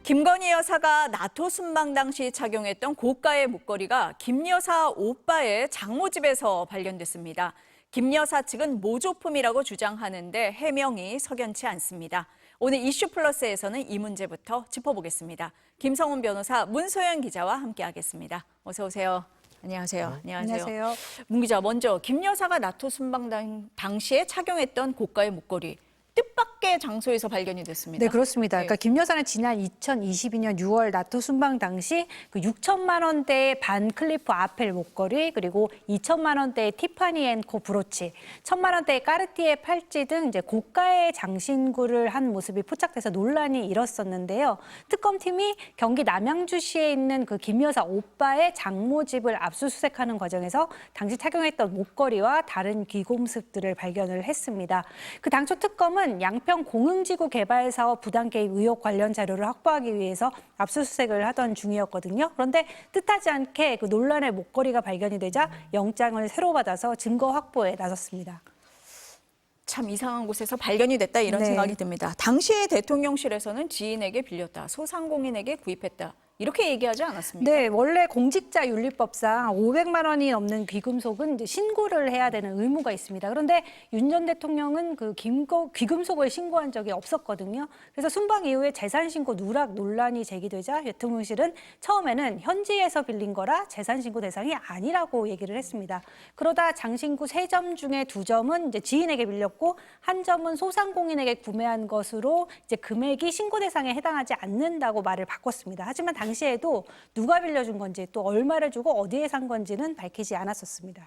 김건희 여사가 나토 순방 당시 착용했던 고가의 목걸이가 김 여사 오빠의 장모집에서 발견됐습니다. 김 여사 측은 모조품이라고 주장하는데 해명이 석연치 않습니다. 오늘 이슈 플러스에서는 이 문제부터 짚어보겠습니다. 김성훈 변호사, 문소연 기자와 함께하겠습니다. 어서 오세요. 안녕하세요. 안녕하세요. 문 기자, 먼저 김 여사가 나토 순방 당시에 착용했던 고가의 목걸이, 뜻밖의 장소에서 발견이 됐습니다. 네, 그렇습니다. 그러니까 김 여사는 지난 2022년 6월 나토 순방 당시 그 6천만 원대의 반 클리프 아펠 목걸이, 그리고 2천만 원대의 티파니 앤 코 브로치, 1천만 원대의 까르티에 팔찌 등 이제 고가의 장신구를 한 모습이 포착돼서 논란이 일었었는데요. 특검팀이 경기 남양주시에 있는 그 김 여사 오빠의 장모집을 압수수색하는 과정에서 당시 착용했던 목걸이와 다른 귀금속들을 발견을 했습니다. 그 당초 특검은 양평 공흥지구 개발 사업 부당 개입 의혹 관련 자료를 확보하기 위해서 압수수색을 하던 중이었거든요. 그런데 뜻하지 않게 그 논란의 목걸이가 발견이 되자 영장을 새로 받아서 증거 확보에 나섰습니다. 참 이상한 곳에서 발견이 됐다 이런 생각이 듭니다. 당시에 대통령실에서는 지인에게 빌렸다, 소상공인에게 구입했다, 이렇게 얘기하지 않았습니까? 네, 원래 공직자윤리법상 500만 원이 넘는 귀금속은 이제 신고를 해야 되는 의무가 있습니다. 그런데 윤 전 대통령은 그 귀금속을 신고한 적이 없었거든요. 그래서 순방 이후에 재산 신고 누락 논란이 제기되자 대통령실은 처음에는 현지에서 빌린 거라 재산 신고 대상이 아니라고 얘기를 했습니다. 그러다 장신구 3점 중에 2점은 이제 지인에게 빌렸고, 한 점은 소상공인에게 구매한 것으로 이제 금액이 신고 대상에 해당하지 않는다고 말을 바꿨습니다. 하지만 당시에도 누가 빌려준 건지, 또 얼마를 주고 어디에 산 건지는 밝히지 않았었습니다.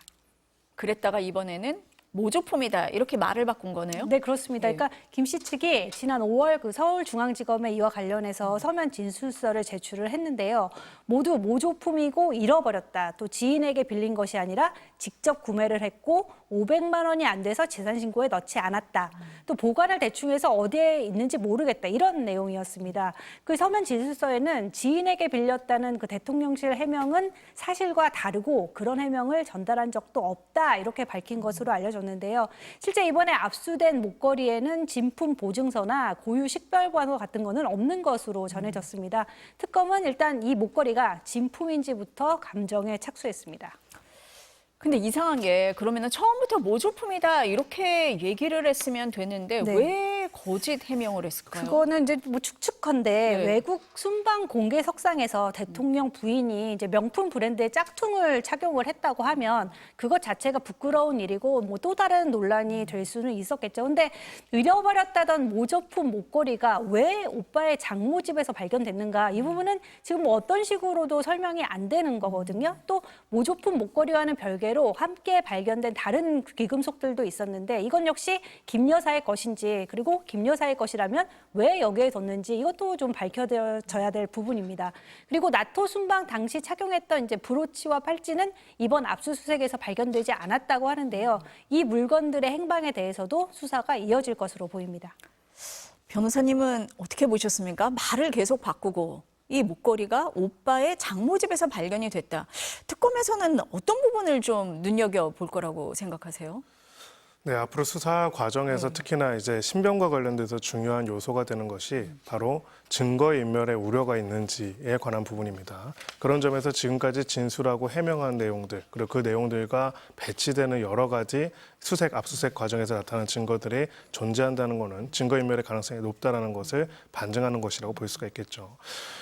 그랬다가 이번에는 모조품이다 이렇게 말을 바꾼 거네요? 네, 그렇습니다. 그러니까 김 씨 측이 지난 5월 그 서울중앙지검에 이와 관련해서 서면 진술서를 제출을 했는데요. 모두 모조품이고 잃어버렸다, 또 지인에게 빌린 것이 아니라 직접 구매를 했고 500만 원이 안 돼서 재산신고에 넣지 않았다, 또 보관을 대충 해서 어디에 있는지 모르겠다, 이런 내용이었습니다. 그 서면 진술서에는 지인에게 빌렸다는 그 대통령실 해명은 사실과 다르고 그런 해명을 전달한 적도 없다, 이렇게 밝힌 것으로 알려졌는데요. 실제 이번에 압수된 목걸이에는 진품 보증서나 고유 식별번호 같은 거는 없는 것으로 전해졌습니다. 특검은 일단 이 목걸이가 진품인지부터 감정에 착수했습니다. 근데 이상한 게, 그러면은 처음부터 모조품이다 이렇게 얘기를 했으면 되는데 네. 왜 거짓 해명을 했을까요? 그거는 이제 뭐 축축한데, 네. 외국 순방 공개 석상에서 대통령 부인이 이제 명품 브랜드의 짝퉁을 착용을 했다고 하면 그것 자체가 부끄러운 일이고 뭐 또 다른 논란이 될 수는 있었겠죠. 근데 잃어버렸다던 모조품 목걸이가 왜 오빠의 장모집에서 발견됐는가, 이 부분은 지금 뭐 어떤 식으로도 설명이 안 되는 거거든요. 또 모조품 목걸이와는 별개로 함께 발견된 다른 귀금속들도 있었는데, 이건 역시 김 여사의 것인지, 그리고 김 여사의 것이라면 왜 여기에 뒀는지, 이것도 좀 밝혀져야 될 부분입니다. 그리고 나토 순방 당시 착용했던 이제 브로치와 팔찌는 이번 압수수색에서 발견되지 않았다고 하는데요. 이 물건들의 행방에 대해서도 수사가 이어질 것으로 보입니다. 변호사님은 어떻게 보셨습니까? 말을 계속 바꾸고 이 목걸이가 오빠의 장모집에서 발견이 됐다. 특검에서는 어떤 부분을 좀 눈여겨볼 거라고 생각하세요? 네, 앞으로 수사 과정에서 특히나 이제 신병과 관련돼서 중요한 요소가 되는 것이 바로 증거인멸의 우려가 있는지에 관한 부분입니다. 그런 점에서 지금까지 진술하고 해명한 내용들, 그리고 그 내용들과 배치되는 여러 가지 수색, 압수수색 과정에서 나타난 증거들이 존재한다는 것은 증거인멸의 가능성이 높다는 것을 반증하는 것이라고 볼 수가 있겠죠.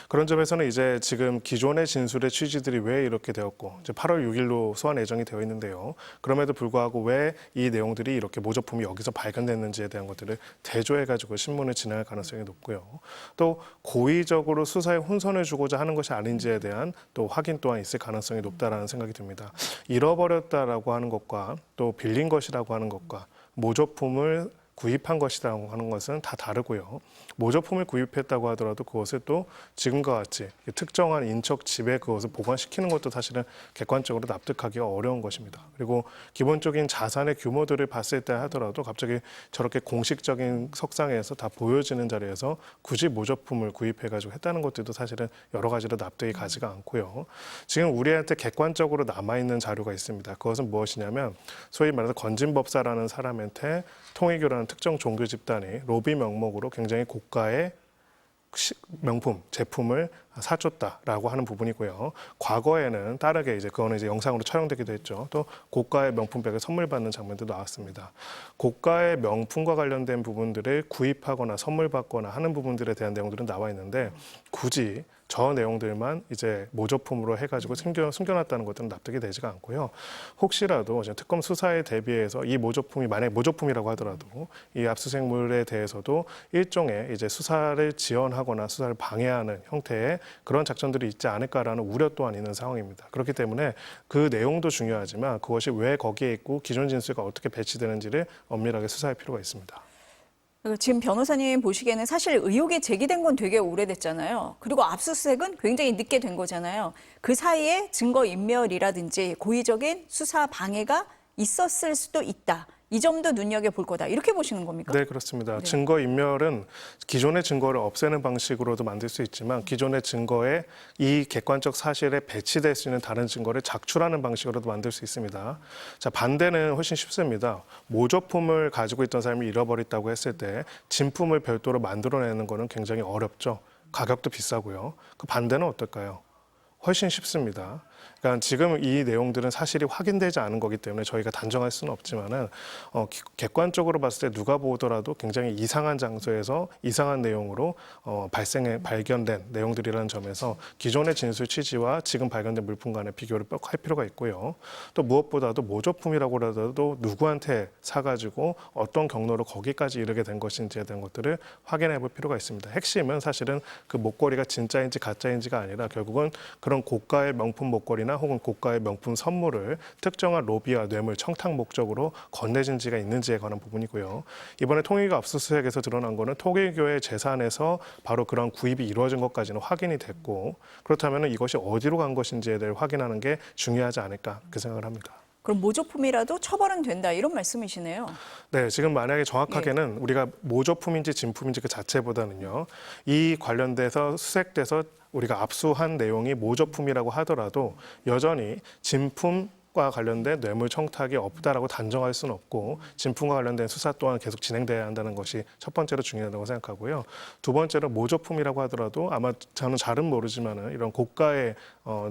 그런 점에서는 이제 지금 기존의 진술의 취지들이 왜 이렇게 되었고, 이제 8월 6일로 소환 예정이 되어 있는데요. 그럼에도 불구하고 왜 이 내용들이 이렇게 모조품이 여기서 발견됐는지에 대한 것들을 대조해가지고 신문을 진행할 가능성이 높고요. 또 고의적으로 수사에 혼선을 주고자 하는 것이 아닌지에 대한 또 확인 또한 있을 가능성이 높다라는 생각이 듭니다. 잃어버렸다라고 하는 것과 또 빌린 것이라고 하는 것과 모조품을 구입한 것이라고 하는 것은 다 다르고요. 모조품을 구입했다고 하더라도 그것을 또 지금과 같이 특정한 인척 집에 그것을 보관시키는 것도 사실은 객관적으로 납득하기가 어려운 것입니다. 그리고 기본적인 자산의 규모들을 봤을 때 하더라도 갑자기 저렇게 공식적인 석상에서 다 보여지는 자리에서 굳이 모조품을 구입해가지고 했다는 것들도 사실은 여러 가지로 납득이 가지가 않고요. 지금 우리한테 객관적으로 남아있는 자료가 있습니다. 그것은 무엇이냐면 소위 말해서 건진법사라는 사람한테 통일교라는 특정 종교 집단이 로비 명목으로 굉장히 고가의 명품, 제품을 사줬다라고 하는 부분이고요. 과거에는 다르게 이제 그거는 이제 영상으로 촬영되기도 했죠. 또 고가의 명품백을 선물 받는 장면도 나왔습니다. 고가의 명품과 관련된 부분들을 구입하거나 선물 받거나 하는 부분들에 대한 내용들은 나와 있는데 굳이 저 내용들만 이제 모조품으로 해가지고 숨겨놨다는 것들은 납득이 되지가 않고요. 혹시라도 특검 수사에 대비해서 이 모조품이 만약 모조품이라고 하더라도 이 압수수색물에 대해서도 일종의 이제 수사를 지연하거나 수사를 방해하는 형태의 그런 작전들이 있지 않을까라는 우려 또한 있는 상황입니다. 그렇기 때문에 그 내용도 중요하지만 그것이 왜 거기에 있고 기존 진술과 어떻게 배치되는지를 엄밀하게 수사할 필요가 있습니다. 지금 변호사님 보시기에는 사실 의혹이 제기된 건 되게 오래됐잖아요. 그리고 압수수색은 굉장히 늦게 된 거잖아요. 그 사이에 증거인멸이라든지 고의적인 수사 방해가 있었을 수도 있다. 이 점도 눈여겨볼 거다. 이렇게 보시는 겁니까? 네, 그렇습니다. 증거인멸은 기존의 증거를 없애는 방식으로도 만들 수 있지만 기존의 증거에 이 객관적 사실에 배치될 수 있는 다른 증거를 작출하는 방식으로도 만들 수 있습니다. 자, 반대는 훨씬 쉽습니다. 모조품을 가지고 있던 사람이 잃어버렸다고 했을 때 진품을 별도로 만들어내는 거는 굉장히 어렵죠. 가격도 비싸고요. 그 반대는 어떨까요? 훨씬 쉽습니다. 그러니까 지금 이 내용들은 사실이 확인되지 않은 거기 때문에 저희가 단정할 수는 없지만은 객관적으로 봤을 때 누가 보더라도 굉장히 이상한 장소에서 이상한 내용으로 발견된 내용들이라는 점에서 기존의 진술 취지와 지금 발견된 물품 간의 비교를 꼭 할 필요가 있고요. 또 무엇보다도 모조품이라고 하더라도 누구한테 사가지고 어떤 경로로 거기까지 이르게 된 것인지에 대한 것들을 확인해 볼 필요가 있습니다. 핵심은 사실은 그 목걸이가 진짜인지 가짜인지가 아니라 결국은 그런 고가의 명품 목걸이나 혹은 고가의 명품 선물을 특정한 로비와 뇌물, 청탁 목적으로 건네진 지가 있는지에 관한 부분이고요. 이번에 통일교 압수수색에서 드러난 거는 통일교의 재산에서 바로 그런 구입이 이루어진 것까지는 확인이 됐고 그렇다면 이것이 어디로 간 것인지에 대해 확인하는 게 중요하지 않을까 그 생각을 합니다. 그럼 모조품이라도 처벌은 된다. 이런 말씀이시네요. 네, 지금 만약에 정확하게는 우리가 모조품인지 진품인지 그 자체보다는요. 이 관련돼서 수색돼서 우리가 압수한 내용이 모조품이라고 하더라도 여전히 진품과 관련된 뇌물 청탁이 없다라고 단정할 수는 없고 진품과 관련된 수사 또한 계속 진행돼야 한다는 것이 첫 번째로 중요하다고 생각하고요. 두 번째로 모조품이라고 하더라도 아마 저는 잘은 모르지만은 이런 고가의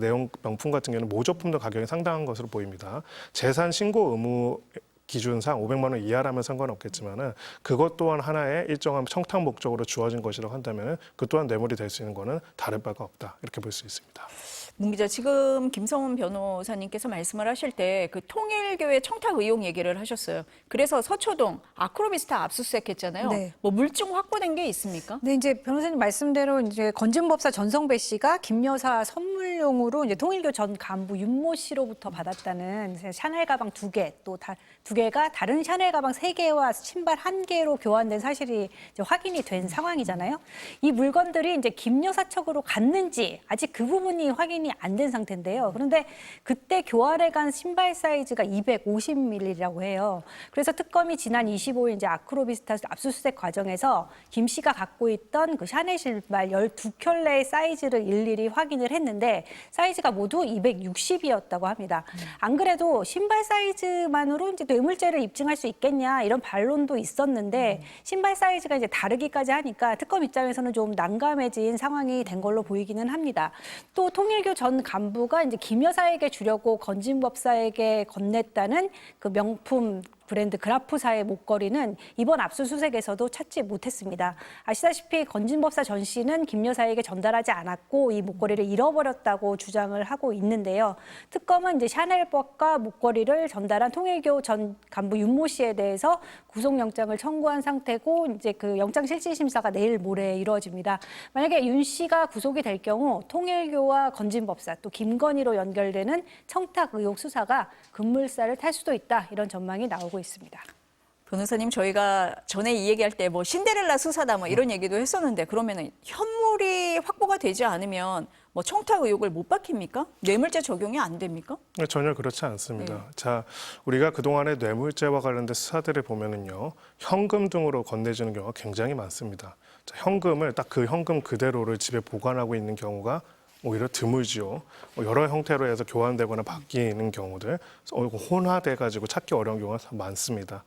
내용 명품 같은 경우는 모조품도 가격이 상당한 것으로 보입니다. 재산 신고 의무 기준상 500만 원 이하라면 상관없겠지만은 그것 또한 하나의 일정한 청탁 목적으로 주어진 것이라고 한다면 그 또한 뇌물이 될 수 있는 거는 다른 바가 없다 이렇게 볼 수 있습니다. 문 기자, 지금 김성훈 변호사님께서 말씀을 하실 때 그 통일교의 청탁 의혹 얘기를 하셨어요. 그래서 서초동 아크로비스타 압수수색했잖아요. 네. 뭐 물증 확보된 게 있습니까? 네, 이제 변호사님 말씀대로 이제 건진법사 전성배 씨가 김 여사 선물용으로 이제 통일교 전 간부 윤모 씨로부터 받았다는 샤넬 가방 2개, 또 두 개가 다른 샤넬 가방 3개와 신발 1개로 교환된 사실이 이제 확인이 된 상황이잖아요. 이 물건들이 이제 김 여사 측으로 갔는지 아직 그 부분이 확인이 안 된 상태인데요. 그런데 그때 교환해 간 신발 사이즈가 250mm라고 해요. 그래서 특검이 지난 25일 이제 아크로비스타 압수수색 과정에서 김 씨가 갖고 있던 그 샤넬 신발 12켤레의 사이즈를 일일이 확인을 했는데 사이즈가 모두 260이었다고 합니다. 안 그래도 신발 사이즈만으로 이제 뇌물죄를 입증할 수 있겠냐 이런 반론도 있었는데 신발 사이즈가 이제 다르기까지 하니까 특검 입장에서는 좀 난감해진 상황이 된 걸로 보이기는 합니다. 또 통일교 전 간부가 이제 김 여사에게 주려고 건진법사에게 건넸다는 그 명품 브랜드 그라프사의 목걸이는 이번 압수수색에서도 찾지 못했습니다. 아시다시피 건진법사 전 씨는 김 여사에게 전달하지 않았고 이 목걸이를 잃어버렸다고 주장을 하고 있는데요. 특검은 이제 샤넬백과 목걸이를 전달한 통일교 전 간부 윤모 씨에 대해서 구속영장을 청구한 상태고 이제 그 영장실질심사가 내일 모레 이루어집니다. 만약에 윤 씨가 구속이 될 경우 통일교와 건진법사 또 김건희로 연결되는 청탁 의혹 수사가 급물살을 탈 수도 있다 이런 전망이 나오고 있습니다. 변호사님, 저희가 전에 이 얘기할 때 뭐 신데렐라 수사다 뭐 이런 얘기도 했었는데 그러면은 현물이 확보가 되지 않으면 뭐 청탁 의혹을 못 밝힙니까? 뇌물죄 적용이 안 됩니까? 전혀 그렇지 않습니다. 자, 우리가 그동안의 뇌물죄와 관련된 수사들을 보면은요, 현금 등으로 건네지는 경우가 굉장히 많습니다. 자, 현금을 딱 그 현금 그대로를 집에 보관하고 있는 경우가 오히려 드물지요. 여러 형태로 해서 교환되거나 바뀌는 경우들 혼화돼가지고 찾기 어려운 경우가 많습니다.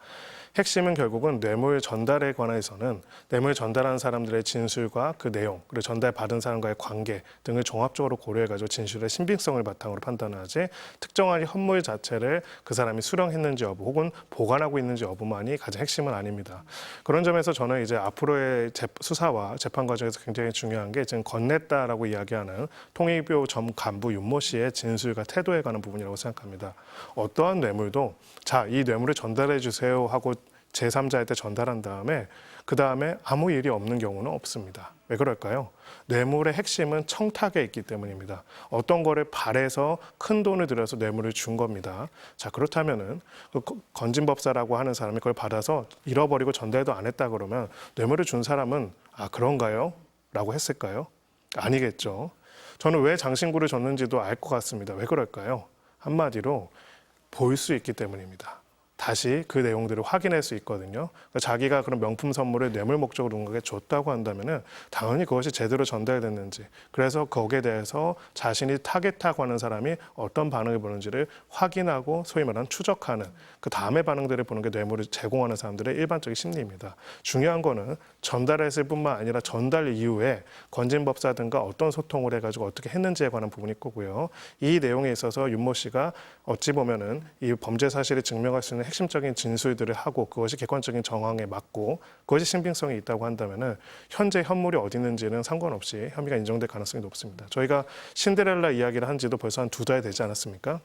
핵심은 결국은 뇌물 전달에 관해서는 뇌물 전달한 사람들의 진술과 그 내용, 그리고 전달받은 사람과의 관계 등을 종합적으로 고려해가지고 진술의 신빙성을 바탕으로 판단하지 특정한 현물 자체를 그 사람이 수령했는지 여부 혹은 보관하고 있는지 여부만이 가장 핵심은 아닙니다. 그런 점에서 저는 이제 앞으로의 수사와 재판 과정에서 굉장히 중요한 게 지금 건넸다라고 이야기하는 통일교 전 간부 윤모 씨의 진술과 태도에 관한 부분이라고 생각합니다. 어떠한 뇌물도 자, 이 뇌물을 전달해 주세요 하고 제3자한테 전달한 다음에 그 다음에 아무 일이 없는 경우는 없습니다. 왜 그럴까요? 뇌물의 핵심은 청탁에 있기 때문입니다. 어떤 거를 바래서 큰 돈을 들여서 뇌물을 준 겁니다. 자, 그렇다면은 그 건진법사라고 하는 사람이 그걸 받아서 잃어버리고 전달도 안 했다 그러면 뇌물을 준 사람은 아, 그런가요? 라고 했을까요? 아니겠죠. 저는 왜 장신구를 줬는지도 알 것 같습니다. 왜 그럴까요? 한마디로 볼 수 있기 때문입니다. 다시 그 내용들을 확인할 수 있거든요. 그러니까 자기가 그런 명품 선물을 뇌물 목적으로 누군가에게 줬다고 한다면은 당연히 그것이 제대로 전달됐는지, 그래서 거기에 대해서 자신이 타겟하고 하는 사람이 어떤 반응을 보는지를 확인하고 소위 말하는 추적하는 그 다음의 반응들을 보는 게 뇌물을 제공하는 사람들의 일반적인 심리입니다. 중요한 거는 전달했을 뿐만 아니라 전달 이후에 건진법사 등과 어떤 소통을 해가지고 어떻게 했는지에 관한 부분일 거고요. 이 내용에 있어서 윤모 씨가 어찌 보면은 이 범죄 사실을 증명할 수 있는 핵심적인 진술들을 하고 그것이 객관적인 정황에 맞고 그것이 신빙성이 있다고 한다면은 현재 현물이 어디 있는지는 상관없이 혐의가 인정될 가능성이 높습니다. 저희가 신데렐라 이야기를 한 지도 벌써 한 2달 되지 않았습니까?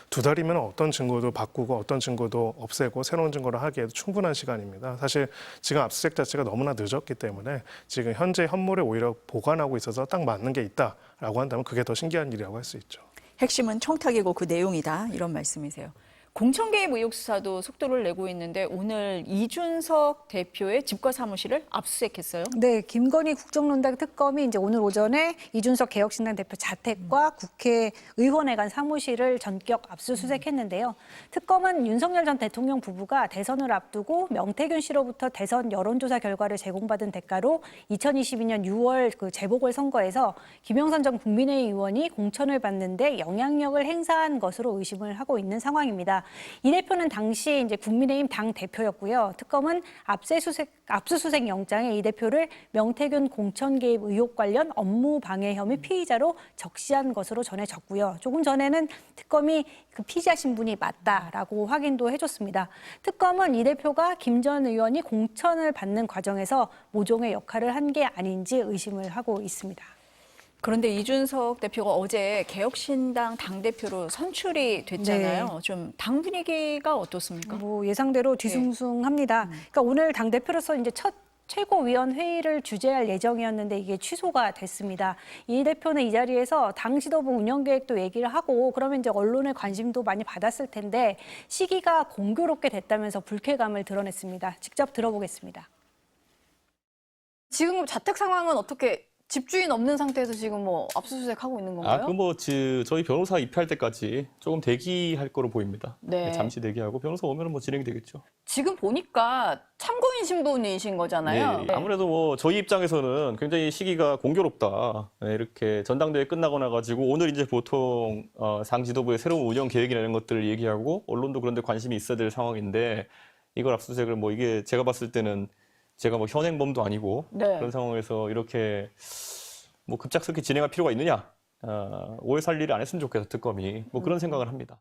2달이면 어떤 증거도 바꾸고 어떤 증거도 없애고 새로운 증거를 하기에도 충분한 시간입니다. 사실 지금 압수수색 자체가 너무나 늦었기 때문에 지금 현재 현물을 오히려 보관하고 있어서 딱 맞는 게 있다라고 한다면 그게 더 신기한 일이라고 할 수 있죠. 핵심은 청탁이고 그 내용이다. 이런 말씀이세요. 공천 개입 의혹 수사도 속도를 내고 있는데 오늘 이준석 대표의 집과 사무실을 압수수색했어요. 네, 김건희 국정농단 특검이 이제 오늘 오전에 이준석 개혁신당 대표 자택과 국회의원회 관 사무실을 전격 압수수색했는데요. 특검은 윤석열 전 대통령 부부가 대선을 앞두고 명태균 씨로부터 대선 여론조사 결과를 제공받은 대가로 2022년 6월 그 재보궐선거에서 김영선 전 국민의힘 의원이 공천을 받는데 영향력을 행사한 것으로 의심을 하고 있는 상황입니다. 이 대표는 당시 이제 국민의힘 당 대표였고요. 특검은 압수수색 영장에 이 대표를 명태균 공천 개입 의혹 관련 업무 방해 혐의 피의자로 적시한 것으로 전해졌고요. 조금 전에는 특검이 그 피의자 신분이 맞다라고 확인도 해줬습니다. 특검은 이 대표가 김 전 의원이 공천을 받는 과정에서 모종의 역할을 한 게 아닌지 의심을 하고 있습니다. 그런데 이준석 대표가 어제 개혁신당 당대표로 선출이 됐잖아요. 네. 좀 당 분위기가 어떻습니까? 뭐 예상대로 뒤숭숭합니다. 그러니까 오늘 당 대표로서 이제 첫 최고위원 회의를 주재할 예정이었는데 이게 취소가 됐습니다. 이 대표는 이 자리에서 당 지도부 운영 계획도 얘기를 하고 그러면 이제 언론의 관심도 많이 받았을 텐데 시기가 공교롭게 됐다면서 불쾌감을 드러냈습니다. 직접 들어보겠습니다. 지금 자택 상황은 어떻게 집주인 없는 상태에서 지금 뭐 압수수색하고 있는 건가요? 저희 변호사 입회할 때까지 조금 대기할 거로 보입니다. 네. 잠시 대기하고 변호사 오면 뭐 진행이 되겠죠. 지금 보니까 참고인 신분이신 거잖아요. 네, 아무래도 뭐 저희 입장에서는 굉장히 시기가 공교롭다. 네, 이렇게 전당대회 끝나고 나가지고 오늘 이제 보통 당 지도부의 새로운 운영 계획이나 이런 것들을 얘기하고 언론도 그런 데 관심이 있어야 될 상황인데 이걸 압수수색을 뭐 이게 제가 봤을 때는 제가 뭐 현행범도 아니고 네. 그런 상황에서 이렇게 뭐 급작스럽게 진행할 필요가 있느냐? 오해 살 일을 안 했으면 좋겠어 특검이 뭐 그런 생각을 합니다.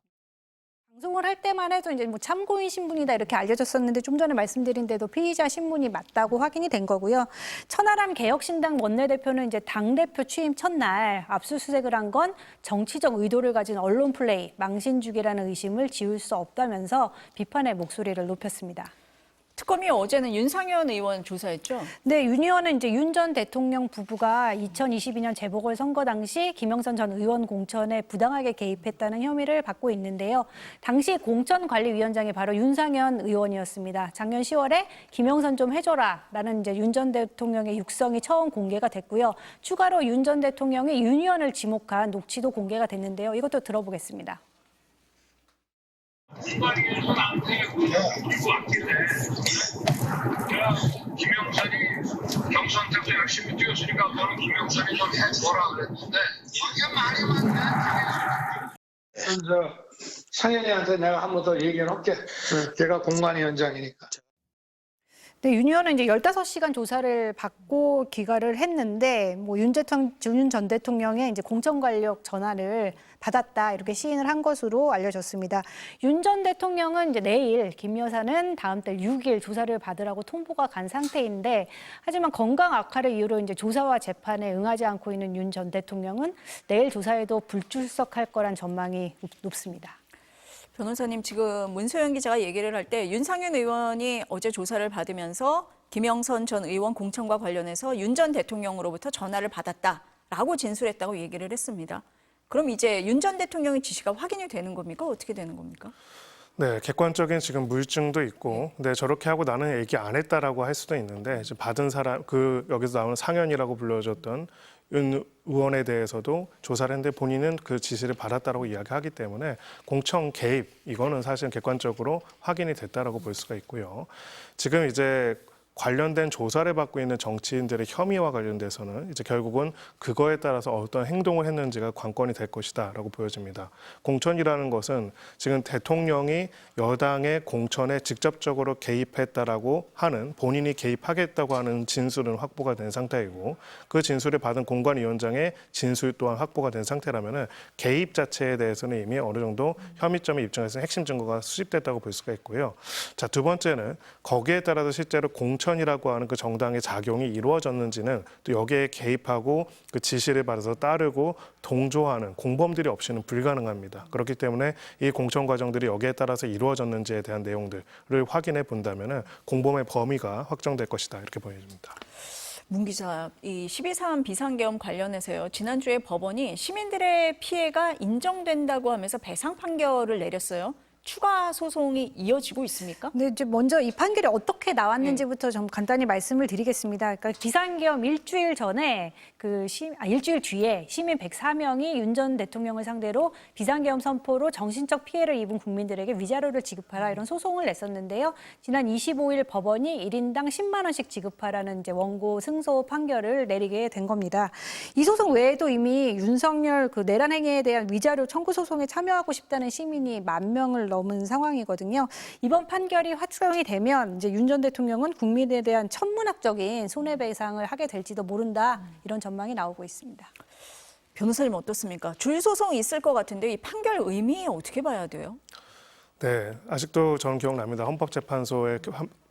방송을 할 때만 해도 이제 뭐 참고인 신분이다 이렇게 알려졌었는데 좀 전에 말씀드린 대로 피의자 신분이 맞다고 확인이 된 거고요. 천하람 개혁신당 원내대표는 이제 당대표 취임 첫날 압수수색을 한 건 정치적 의도를 가진 언론 플레이, 망신주기라는 의심을 지울 수 없다면서 비판의 목소리를 높였습니다. 특검이 어제는 윤상현 의원 조사했죠? 네, 윤 의원은 이제 윤 전 대통령 부부가 2022년 재보궐선거 당시 김영선 전 의원 공천에 부당하게 개입했다는 혐의를 받고 있는데요. 당시 공천관리위원장이 바로 윤상현 의원이었습니다. 작년 10월에 김영선 좀 해줘라라는 이제 윤 전 대통령의 육성이 처음 공개가 됐고요. 추가로 윤 전 대통령이 윤 의원을 지목한 녹취도 공개가 됐는데요. 이것도 들어보겠습니다. 김영선이 경선 때도 열심히 뛰었으니까 너는 김영선이 좀 해줘라 그랬는데 이게 말이 맞네. 상현이한테 내가 한 번 더 얘기를 할게. 걔가 공관위원장이니까. 네, 윤 의원은 이제 15시간 조사를 받고 귀가를 했는데 윤 전 대통령의 이제 공천 관력 전화를 받았다 이렇게 시인을 한 것으로 알려졌습니다. 윤 전 대통령은 이제 내일, 김 여사는 다음 달 6일 조사를 받으라고 통보가 간 상태인데 하지만 건강 악화를 이유로 이제 조사와 재판에 응하지 않고 있는 윤 전 대통령은 내일 조사에도 불출석할 거란 전망이 높습니다. 변호사님, 지금 문소영 기자가 얘기를 할 때 윤상현 의원이 어제 조사를 받으면서 김영선 전 의원 공천과 관련해서 윤 전 대통령으로부터 전화를 받았다라고 진술했다고 얘기를 했습니다. 그럼 이제 윤 전 대통령의 지시가 확인이 되는 겁니까? 어떻게 되는 겁니까? 네, 객관적인 지금 물증도 있고, 근데 저렇게 하고 나는 얘기 안 했다라고 할 수도 있는데, 이제 받은 사람, 여기서 나오는 상현이라고 불려졌던 윤 의원에 대해서도 조사를 했는데 본인은 그 지시를 받았다라고 이야기하기 때문에 공천 개입, 이거는 사실 객관적으로 확인이 됐다라고 볼 수가 있고요. 지금 이제 관련된 조사를 받고 있는 정치인들의 혐의와 관련돼서는 이제 결국은 그거에 따라서 어떤 행동을 했는지가 관건이 될 것이다라고 보여집니다. 공천이라는 것은 지금 대통령이 여당의 공천에 직접적으로 개입했다라고 하는 본인이 개입하겠다고 하는 진술은 확보가 된 상태이고 그 진술을 받은 공관위원장의 진술 또한 확보가 된 상태라면은 개입 자체에 대해서는 이미 어느 정도 혐의점의 입장에서 핵심 증거가 수집됐다고 볼 수가 있고요. 자, 두 번째는 거기에 따라서 실제로 공천이라고 하는 그 정당의 작용이 이루어졌는지는 또 여기에 개입하고 그 지시를 받아서 따르고 동조하는 공범들이 없이는 불가능합니다. 그렇기 때문에 이 공천 과정들이 여기에 따라서 이루어졌는지에 대한 내용들을 확인해 본다면은 공범의 범위가 확정될 것이다 이렇게 보여집니다. 문 기자, 이 12.3 비상계엄 관련해서요. 지난주에 법원이 시민들의 피해가 인정된다고 하면서 배상 판결을 내렸어요. 추가 소송이 이어지고 있습니까? 네, 이제 먼저 이 판결이 어떻게 나왔는지부터 좀 간단히 말씀을 드리겠습니다. 그러니까 비상계엄 일주일 전에 일주일 뒤에 시민 104명이 윤 전 대통령을 상대로 비상계엄 선포로 정신적 피해를 입은 국민들에게 위자료를 지급하라 이런 소송을 냈었는데요. 지난 25일 법원이 1인당 10만 원씩 지급하라는 이제 원고 승소 판결을 내리게 된 겁니다. 이 소송 외에도 이미 윤석열 내란 행위에 대한 위자료 청구 소송에 참여하고 싶다는 시민이 10,000명을 넘은 상황이거든요. 이번 판결이 확정이 되면 이제 윤 전 대통령은 국민에 대한 천문학적인 손해배상을 하게 될지도 모른다 이런 전망이 나오고 있습니다. 변호사님 어떻습니까? 줄 소송이 있을 것 같은데 이 판결 의미 어떻게 봐야 돼요? 네, 아직도 저는 기억납니다. 헌법재판소의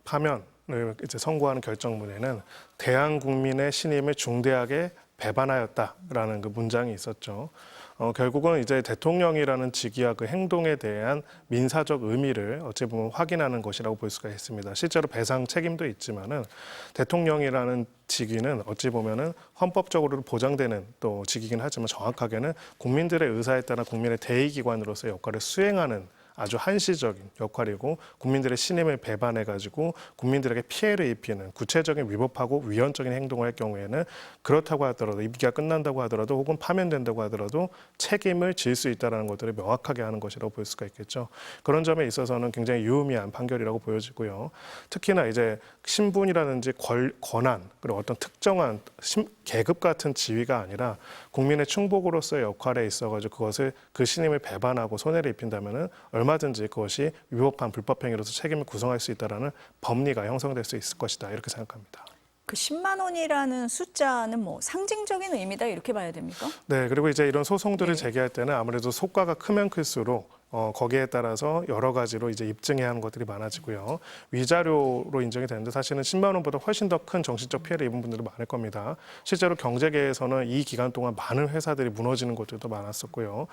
파면을 이제 선고하는 결정문에는 대한국민의 신임을 중대하게 배반하였다라는 그 문장이 있었죠. 결국은 이제 대통령이라는 직위와 그 행동에 대한 민사적 의미를 어찌 보면 확인하는 것이라고 볼 수가 있습니다. 실제로 배상 책임도 있지만은 대통령이라는 직위는 어찌 보면은 헌법적으로 보장되는 또 직위긴 하지만 정확하게는 국민들의 의사에 따라 국민의 대의기관으로서의 역할을 수행하는 아주 한시적인 역할이고 국민들의 신임을 배반해가지고 국민들에게 피해를 입히는 구체적인 위법하고 위헌적인 행동을 할 경우에는 그렇다고 하더라도 임기가 끝난다고 하더라도 혹은 파면된다고 하더라도 책임을 질 수 있다는 것들을 명확하게 하는 것이라고 볼 수가 있겠죠. 그런 점에 있어서는 굉장히 유의미한 판결이라고 보여지고요. 특히나 이제 신분이라든지 권한 그리고 어떤 특정한 계급 같은 지위가 아니라 국민의 충복으로서의 역할에 있어가지고 그것을 그 신임을 배반하고 손해를 입힌다면은 얼마든지 그것이 위법한 불법 행위로서 책임을 구성할 수 있다라는 법리가 형성될 수 있을 것이다 이렇게 생각합니다. 그 10만 원이라는 숫자는 뭐 상징적인 의미다 이렇게 봐야 됩니까? 네, 그리고 이제 이런 소송들을 제기할 때는 아무래도 속가가 크면 클수록 거기에 따라서 여러 가지로 이제 입증해야 하는 것들이 많아지고요. 위자료로 인정이 되는데 사실은 10만 원보다 훨씬 더 큰 정신적 피해를 입은 분들이 많을 겁니다. 실제로 경제계에서는 이 기간 동안 많은 회사들이 무너지는 것들도 많았었고요.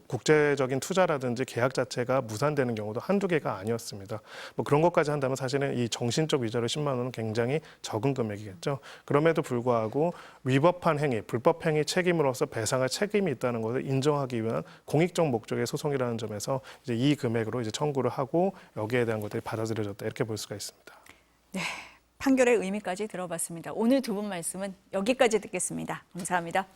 국제적인 투자라든지 계약 자체가 무산되는 경우도 한두 개가 아니었습니다. 뭐 그런 것까지 한다면 사실은 이 정신적 위자료 10만 원은 굉장히 적은 금액이겠죠. 그럼에도 불구하고 위법한 행위, 불법 행위 책임으로서 배상할 책임이 있다는 것을 인정하기 위한 공익적 목적의 소송이라는 점에서 이제 이 금액으로 이제 청구를 하고 여기에 대한 것들이 받아들여졌다 이렇게 볼 수가 있습니다. 네, 판결의 의미까지 들어봤습니다. 오늘 두 분 말씀은 여기까지 듣겠습니다. 감사합니다.